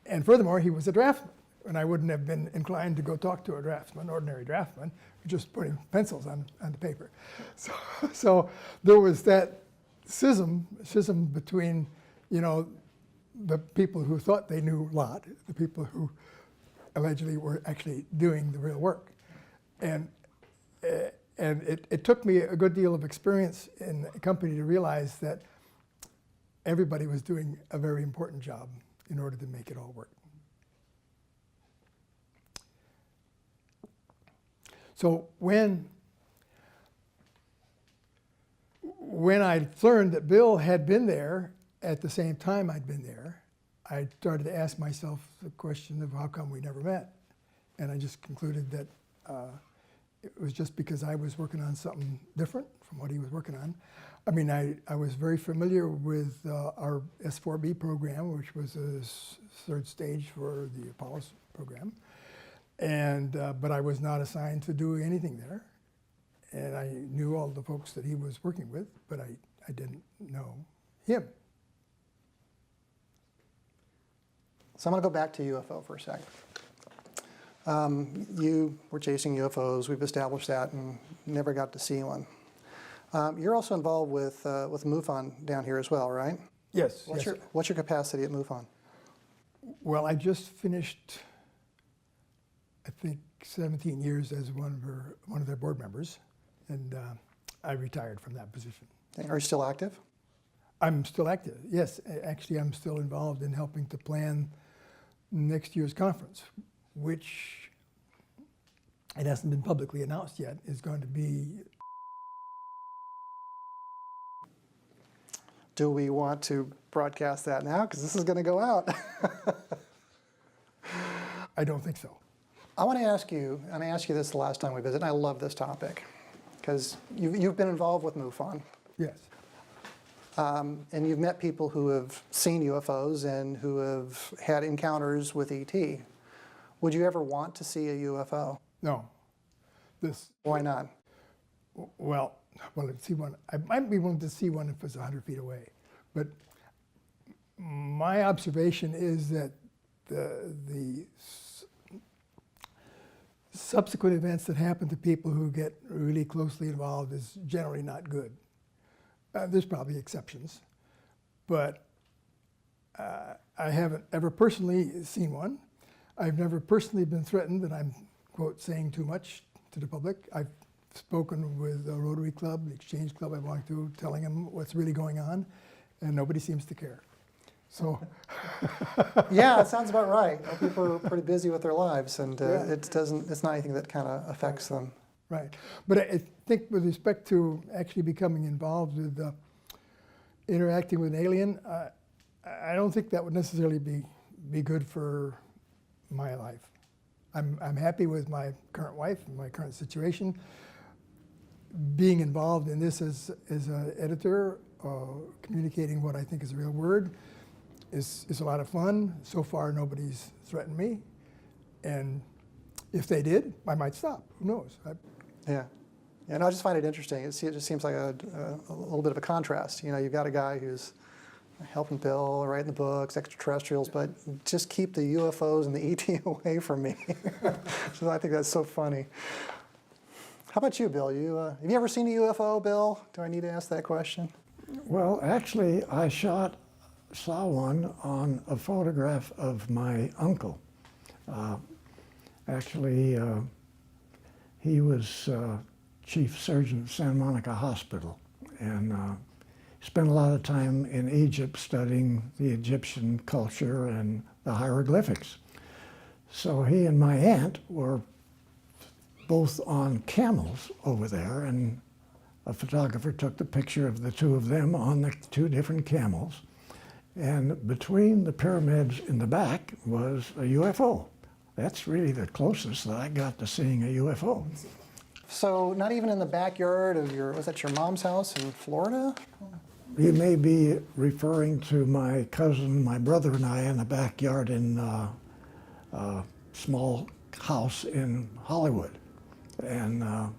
And furthermore, he was a draftsman, and I wouldn't have been inclined to go talk to a draftsman, ordinary draftsman, just putting pencils on the paper. So there was that schism between, you know, the people who thought they knew a lot, the people who allegedly were actually doing the real work. And it took me a good deal of experience in the company to realize that everybody was doing a very important job in order to make it all work. So when I learned that Bill had been there at the same time I'd been there, I started to ask myself the question of how come we never met? And I just concluded that it was just because I was working on something different from what he was working on. I mean, I was very familiar with our S4B program, which was a third stage for the Apollo program. And, but I was not assigned to do anything there. And I knew all the folks that he was working with, but I didn't know him. So I'm going to go back to UFO for a second. You were chasing UFOs. We've established that and never got to see one. You're also involved with MUFON down here as well, right? Yes. What's your capacity at MUFON? Well, I just finished, I think, 17 years as one of their board members, and I retired from that position. Are you still active? I'm still active, yes. Actually, I'm still involved in helping to plan next year's conference, which, it hasn't been publicly announced yet, is going to be. Do we want to broadcast that now? Because this is going to go out. I don't think so. I want to ask you, and I asked you this the last time we visited, and I love this topic, because you've been involved with MUFON. Yes. And you've met people who have seen UFOs and who have had encounters with ET. Would you ever want to see a UFO? No. Why not? Well, let's see one. I might be willing to see one if it's 100 feet away. But my observation is that the subsequent events that happen to people who get really closely involved is generally not good. There's probably exceptions, but I haven't ever personally seen one. I've never personally been threatened that I'm, quote, saying too much to the public. I've spoken with the Rotary Club, the Exchange Club I belong to, telling them what's really going on, and nobody seems to care. So. Yeah, it sounds about right. People are pretty busy with their lives, and it's not anything that kind of affects them. Right, but I think with respect to actually becoming involved with interacting with an alien, I don't think that would necessarily be good for my life. I'm happy with my current wife and my current situation. Being involved in this as an editor, communicating what I think is a real word, is a lot of fun. So far, nobody's threatened me, and if they did, I might stop. Who knows? Yeah, and I just find it interesting. It just seems like a little bit of a contrast. You know, you've got a guy who's helping Bill, writing the books, extraterrestrials, but just keep the UFOs and the ET away from me. So I think that's so funny. How about you, Bill? Have you ever seen a UFO, Bill? Do I need to ask that question? Well, actually, I saw one on a photograph of my uncle. He was chief surgeon at Santa Monica Hospital, and spent a lot of time in Egypt studying the Egyptian culture and the hieroglyphics. So he and my aunt were both on camels over there, and a photographer took the picture of the two of them on the two different camels. And between the pyramids in the back was a UFO. That's really the closest that I got to seeing a UFO. So not even in the backyard of was that your mom's house in Florida? You may be referring to my cousin, my brother and I in the backyard in a small house in Hollywood. And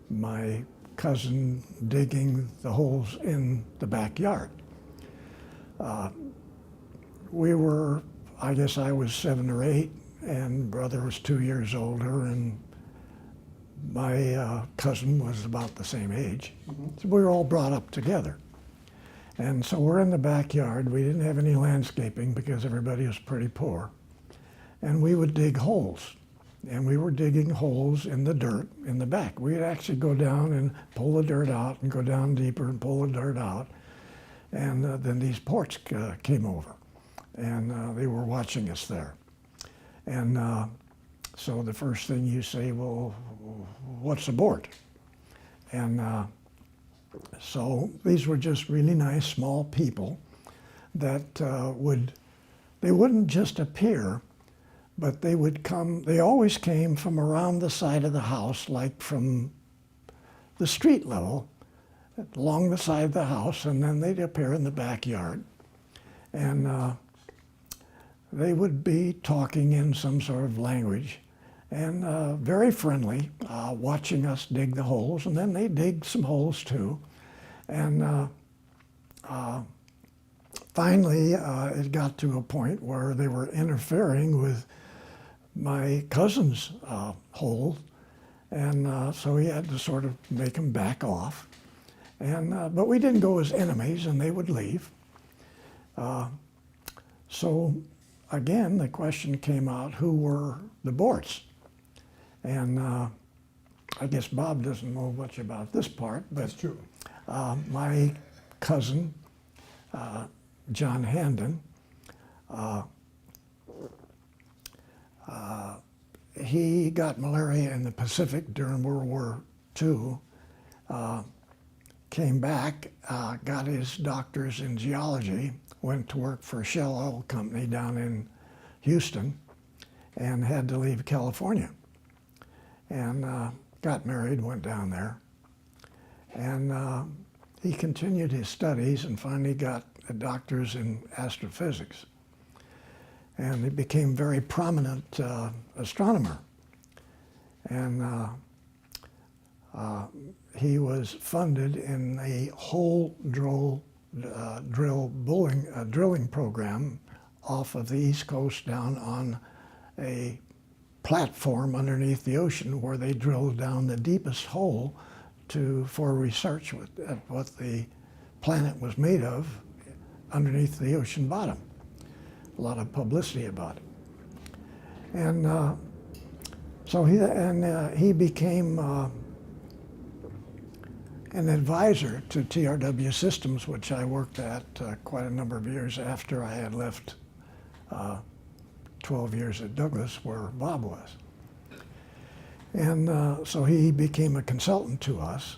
my cousin digging the holes in the backyard. We were I guess I was 7 or 8, and brother was 2 years older, and my cousin was about the same age. So we were all brought up together. And so we're in the backyard. We didn't have any landscaping because everybody was pretty poor. And we would dig holes. And we were digging holes in the dirt in the back. We'd actually go down and pull the dirt out and go down deeper and pull the dirt out. And then these ports came over. And they were watching us there. And so the first thing you say, well, what's aboard? And so these were just really nice, small people that they wouldn't just appear, but they would come, they always came from around the side of the house, like from the street level, along the side of the house, and then they'd appear in the backyard. And they would be talking in some sort of language, and very friendly, watching us dig the holes, and then they dig some holes too. And finally, it got to a point where they were interfering with my cousin's hole, and so he had to sort of make them back off. And but we didn't go as enemies, and they would leave. So again, the question came out, who were the Borts? And I guess Bob doesn't know much about this part, but That's true. my cousin, John Handon, he got malaria in the Pacific during World War II, came back, got his doctor's in geology, went to work for a Shell Oil Company down in Houston, and had to leave California. And got married, went down there. And he continued his studies and finally got a doctor's in astrophysics. And he became a very prominent astronomer. And he was funded in a hole drilling program off of the East Coast down on a platform underneath the ocean where they drilled down the deepest hole for research at what the planet was made of underneath the ocean bottom. A lot of publicity about it. And so he became an advisor to TRW Systems, which I worked at quite a number of years after I had left 12 years at Douglas, where Bob was. And so he became a consultant to us.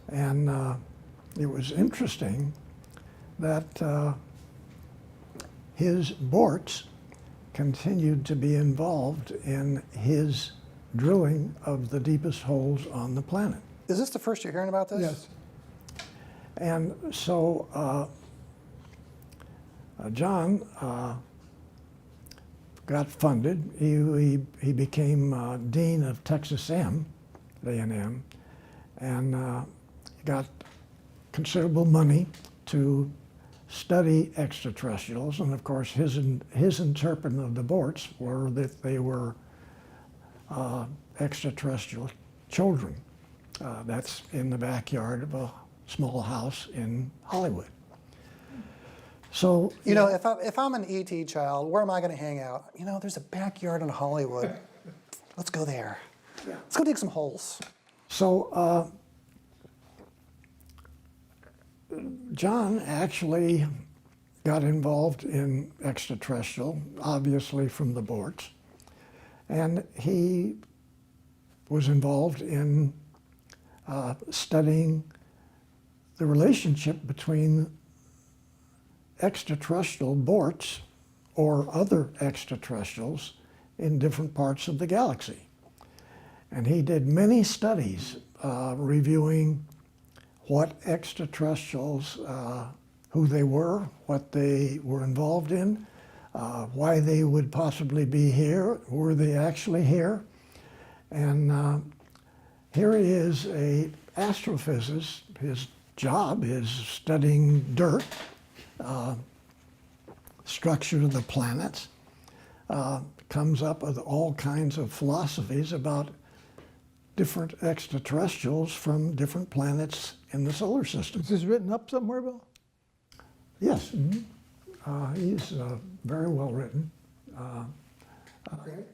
And it was interesting that his Borts continued to be involved in his drilling of the deepest holes on the planet. Is this the first you're hearing about this? Yes. And so John got funded. He became dean of Texas A&M, and got considerable money to study extraterrestrials. And of course, his interpretation of the Borts were that they were extraterrestrial children. That's in the backyard of a small house in Hollywood. So You know, if I'm an ET child, where am I going to hang out? You know, there's a backyard in Hollywood. Let's go there. Yeah. Let's go dig some holes. So John actually got involved in extraterrestrial, obviously from the Borts, and he was involved in studying the relationship between extraterrestrial Borts or other extraterrestrials in different parts of the galaxy. And he did many studies reviewing what extraterrestrials, who they were, what they were involved in, why they would possibly be here, were they actually here? And here he is, a astrophysicist. His job is studying dirt, structure of the planets, comes up with all kinds of philosophies about different extraterrestrials from different planets in the solar system. Is this written up somewhere, Bill? Yes, he's very well written.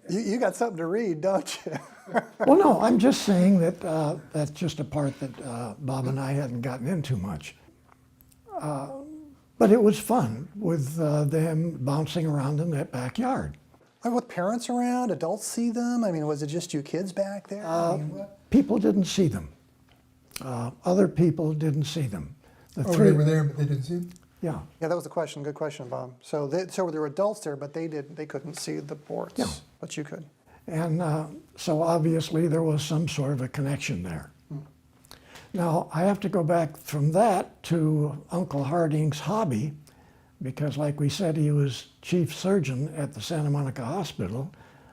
You got something to read, don't you? Well, no, I'm just saying that that's just a part that Bob and I hadn't gotten into much. But it was fun with them bouncing around in that backyard. With parents around, adults see them? I mean, was it just you kids back there? I mean, what? People didn't see them. Other people didn't see them. The Oh, they were there, but they didn't see them? Yeah. Yeah, that was the question. Good question, Bob. So there were adults there, but they couldn't see the ports. Yeah. But you could. And so obviously there was some sort of a connection there. Now, I have to go back from that to Uncle Harding's hobby, because like we said, he was chief surgeon at the Santa Monica Hospital,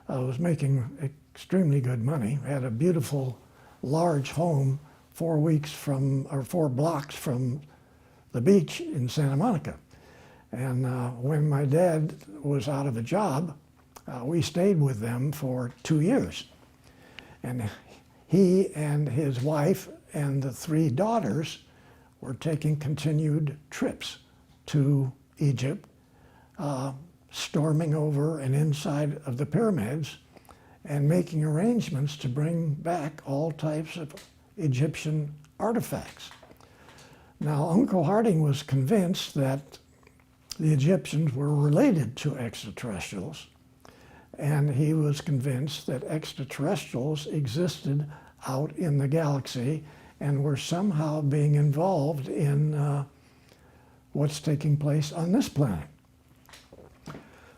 was making extremely good money, had a beautiful, large home 4 blocks from the beach in Santa Monica. And when my dad was out of a job, we stayed with them for 2 years. And he and his wife and the 3 daughters were taking continued trips to Egypt, storming over and inside of the pyramids and making arrangements to bring back all types of Egyptian artifacts. Now, Uncle Harding was convinced that the Egyptians were related to extraterrestrials, and he was convinced that extraterrestrials existed out in the galaxy and were somehow being involved in what's taking place on this planet.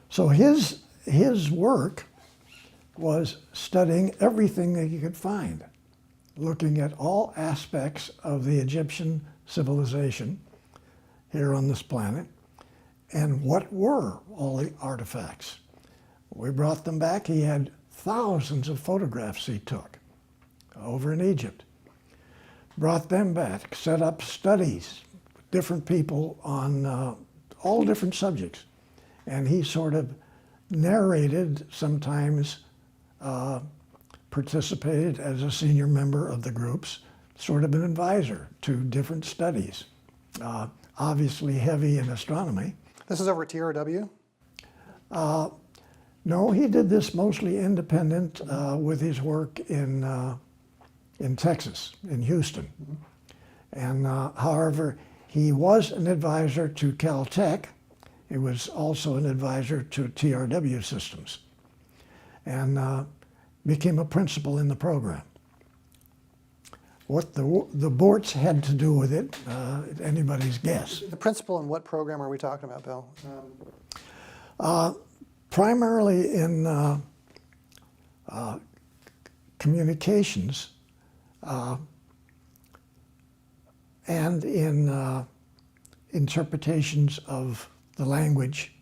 So his work was studying everything that he could find, looking at all aspects of the Egyptian civilization here on this planet, and what were all the artifacts. We brought them back. He had thousands of photographs he took over in Egypt. Brought them back, set up studies, different people on all different subjects. And he sort of narrated, sometimes participated as a senior member of the groups, sort of an advisor to different studies. Obviously heavy in astronomy. This is over at TRW? No, he did this mostly independent with his work in Texas, in Houston. And however, he was an advisor to Caltech. He was also an advisor to TRW Systems, and became a principal in the program. What the Borts had to do with it, anybody's guess. The principal in what program are we talking about, Bill? Primarily in communications and in interpretations of the language,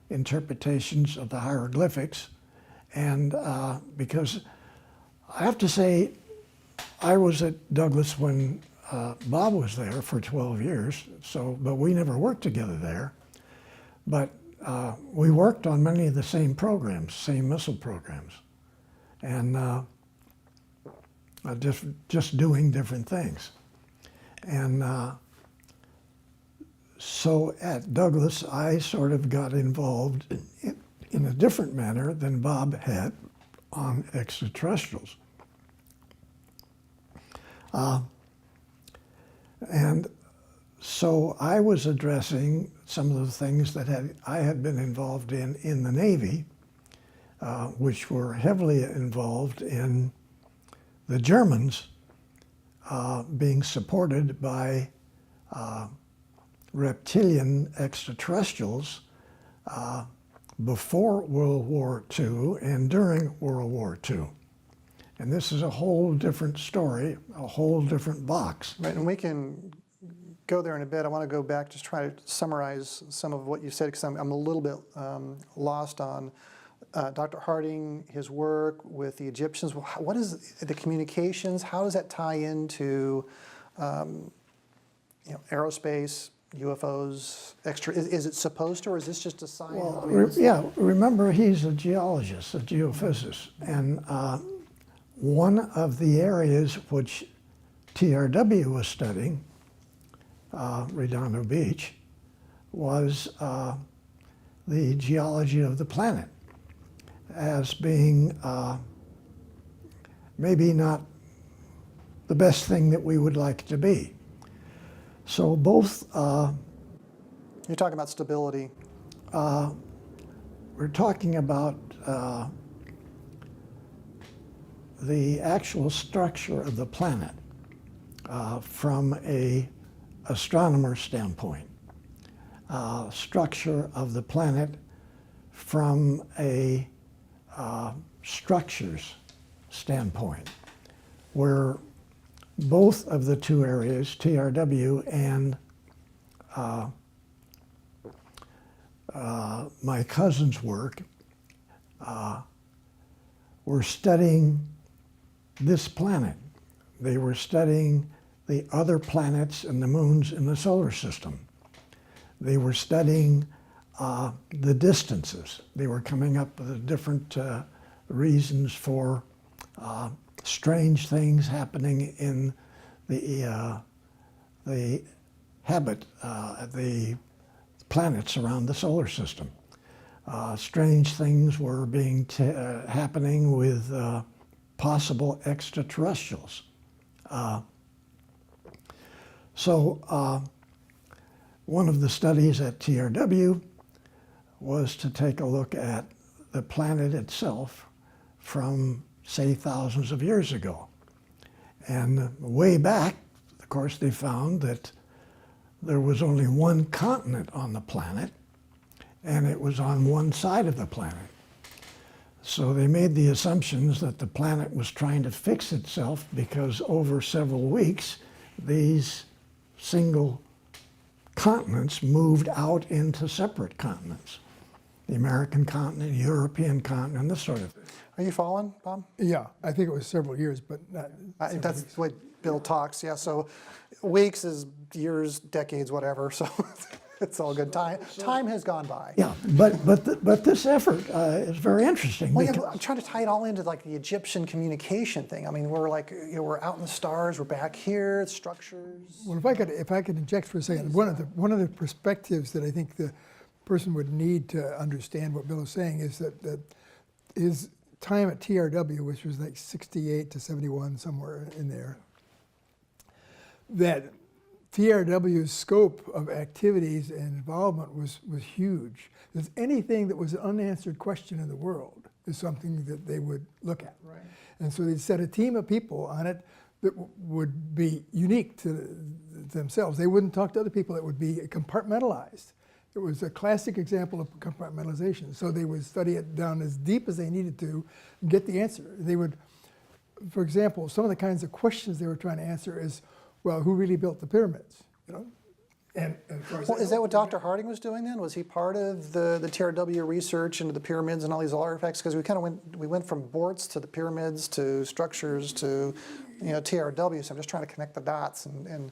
interpretations of the hieroglyphics, and because I have to say, I was at Douglas when Bob was there for 12 years, but we never worked together there. But we worked on many of the same programs, same missile programs, and just doing different things. And so at Douglas, I sort of got involved in a different manner than Bob had on extraterrestrials. And so I was addressing some of the things that I had been involved in the Navy, which were heavily involved in the Germans being supported by reptilian extraterrestrials before World War II and during World War II. And this is a whole different story, a whole different box. Right, and we can go there in a bit. I want to go back, just try to summarize some of what you said, because I'm a little bit lost on Dr. Harding, his work with the Egyptians. What is the communications? How does that tie into aerospace, UFOs extra? Is it supposed to, or is this just a sign? Well, I mean, yeah, remember he's a geologist, a geophysicist, and one of the areas which TRW was studying, Redondo Beach, was the geology of the planet as being maybe not the best thing that we would like to be. So both, you're talking about stability. we're talking about the actual structure of the planet from a astronomer standpoint, structure of the planet from a structures standpoint, where both of the two areas, TRW and my cousin's work, were studying this planet. They were studying the other planets and the moons in the solar system. They were studying the distances. They were coming up with different reasons for strange things happening in the the planets around the solar system. Strange things were happening with possible extraterrestrials. So one of the studies at TRW was to take a look at the planet itself from, say, thousands of years ago. And way back, of course, they found that there was only one continent on the planet, and it was on one side of the planet. So they made the assumptions that the planet was trying to fix itself because over several weeks, these single continents moved out into separate continents. The American continent, European continent, this sort of thing. Are you following, Bob? Yeah, I think it was several years, but not. That's the way Bill talks, yeah. So weeks is years, decades, whatever. So it's all good. Time has gone by. Yeah, but this effort is very interesting. Well, yeah, because- but I'm trying to tie it all into like the Egyptian communication thing. I mean, we're like, we're out in the stars, we're back here, it's structures. Well, if I could inject for a second, one of the perspectives that I think the person would need to understand what Bill is saying is that his time at TRW, which was like 68 to 71, somewhere in there, that TRW's scope of activities and involvement was huge. There's anything that was an unanswered question in the world is something that they would look at. Right. And so they'd set a team of people on it that would be unique to themselves. They wouldn't talk to other people. It would be compartmentalized. It was a classic example of compartmentalization. So they would study it down as deep as they needed to and get the answer. They would, for example, some of the kinds of questions they were trying to answer is, well, who really built the pyramids? You know, and of course, Well, is that what Dr. Harding was doing then? Was he part of the TRW research into the pyramids and all these artifacts? Because we went from boards to the pyramids to structures to TRW. So I'm just trying to connect the dots and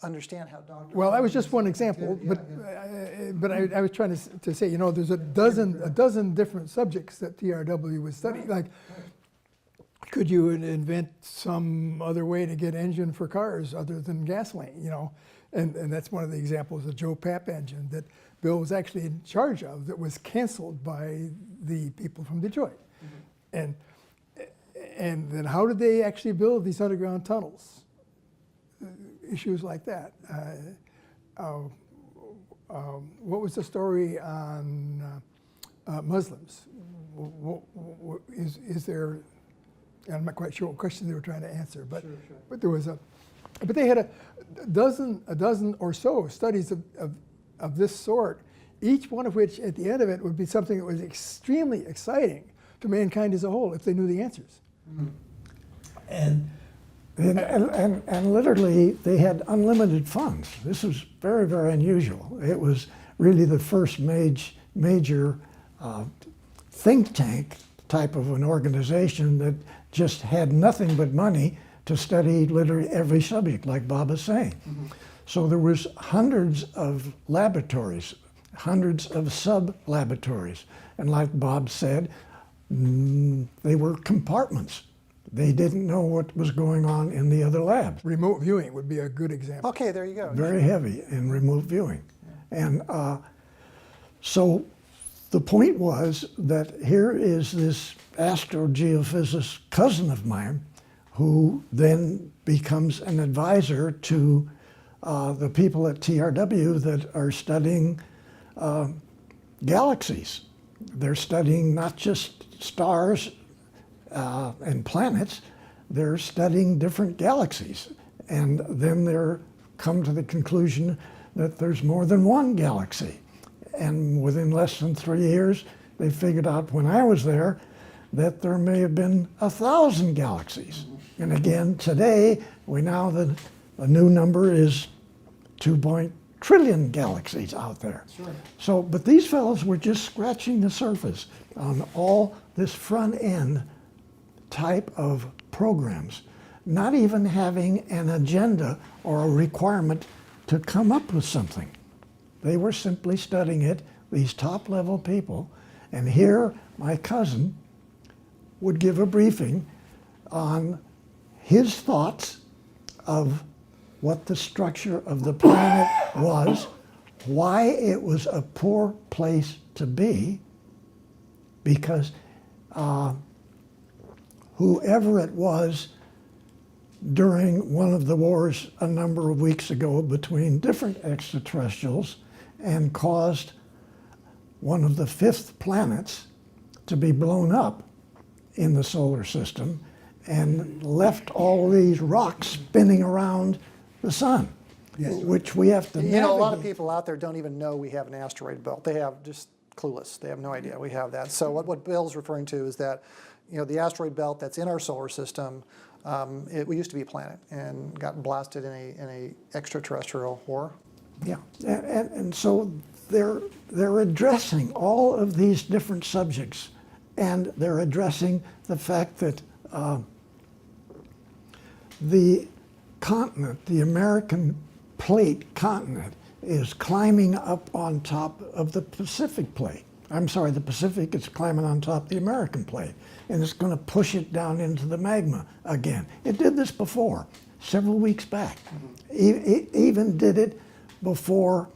understand how Dr. well, that was just one example, but I was trying to say, there's a dozen different subjects that TRW was studying. Like, could you invent some other way to get engine for cars other than gasoline? And that's one of the examples, the Joe Papp engine that Bill was actually in charge of, that was canceled by the people from Detroit. Mm-hmm. And then how did they actually build these underground tunnels? Issues like that. What was the story on Muslims? Is there? I'm not quite sure what question they were trying to answer, but but there was but they had a dozen or so studies of this sort, each one of which at the end of it would be something that was extremely exciting to mankind as a whole if they knew the answers. Mm-hmm. And literally, they had unlimited funds. This was very, very unusual. It was really the first major think tank type of an organization that just had nothing but money to study literally every subject, like Bob is saying. Mm-hmm. So there was hundreds of laboratories, hundreds of sub-laboratories. And like Bob said, they were compartments. They didn't know what was going on in the other labs. Remote viewing would be a good example. Okay, there you go. Very heavy in remote viewing. And so the point was that here is this astrogeophysicist cousin of mine who then becomes an advisor to the people at TRW that are studying galaxies. They're studying not just stars and planets, they're studying different galaxies. And then they're come to the conclusion that there's more than one galaxy. And within less than 3 years, they figured out when I was there that there may have been 1,000 galaxies. And again, today, we now, the new number is 2 trillion galaxies out there. Sure. So, but these fellows were just scratching the surface on all this front end type of programs, not even having an agenda or a requirement to come up with something. They were simply studying it, these top level people, and here my cousin would give a briefing on his thoughts of what the structure of the planet was, why it was a poor place to be, because whoever it was during one of the wars a number of weeks ago between different extraterrestrials and caused one of the fifth planets to be blown up in the solar system and left all these rocks spinning around the sun, which we have to navigate. You know, a lot of people out there don't even know we have an asteroid belt. They have just clueless. They have no idea we have that. So what Bill's referring to is that, you know, the asteroid belt that's in our solar system, we used to be a planet and got blasted in a extraterrestrial war. Yeah, and so they're addressing all of these different subjects, and they're addressing the fact that the continent, the American plate continent, is climbing up on top of the Pacific plate. I'm sorry, the Pacific is climbing on top of the American plate, and it's going to push it down into the magma again. It did this before, several weeks back. It even did it before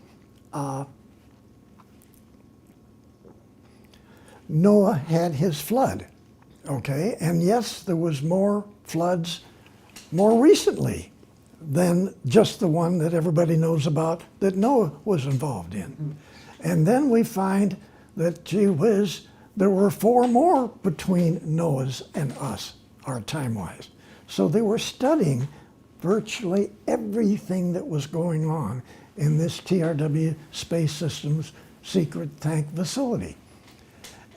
Noah had his flood, okay? And yes, there was more floods more recently than just the one that everybody knows about that Noah was involved in. And then we find that, gee whiz, there were 4 more between Noah's and us, our time-wise. So they were studying virtually everything that was going on in this TRW Space Systems secret tank facility.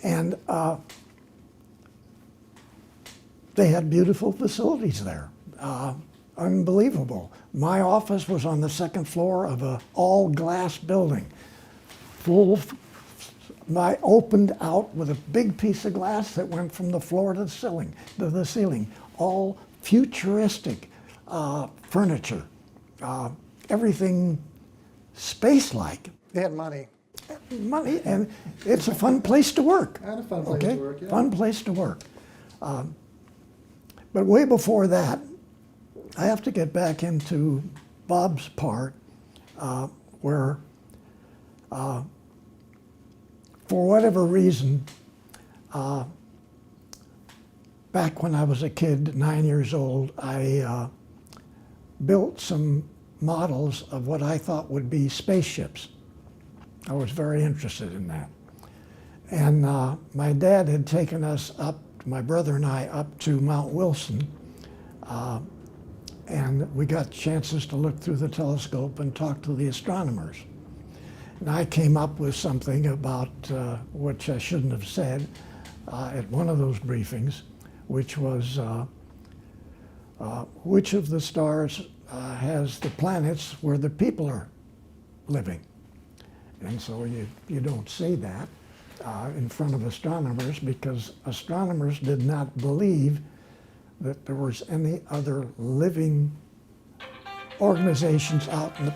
And they had beautiful facilities there. Unbelievable. My office was on the 2nd floor of an all-glass building, opened out with a big piece of glass that went from the floor to the ceiling, all futuristic furniture, everything space-like. They had money. Money, and it's a fun place to work. And a fun place to work, yeah. Fun place to work. But way before that, I have to get back into Bob's part, where, for whatever reason, back when I was a kid, 9 years old, I built some models of what I thought would be spaceships. I was very interested in that. And my dad had taken us up, my brother and I, up to Mount Wilson, and we got chances to look through the telescope and talk to the astronomers. And I came up with something about, which I shouldn't have said, at one of those briefings, which was, which of the stars has the planets where the people are living? And so you don't say that in front of astronomers, because astronomers did not believe that there was any other living organizations out in the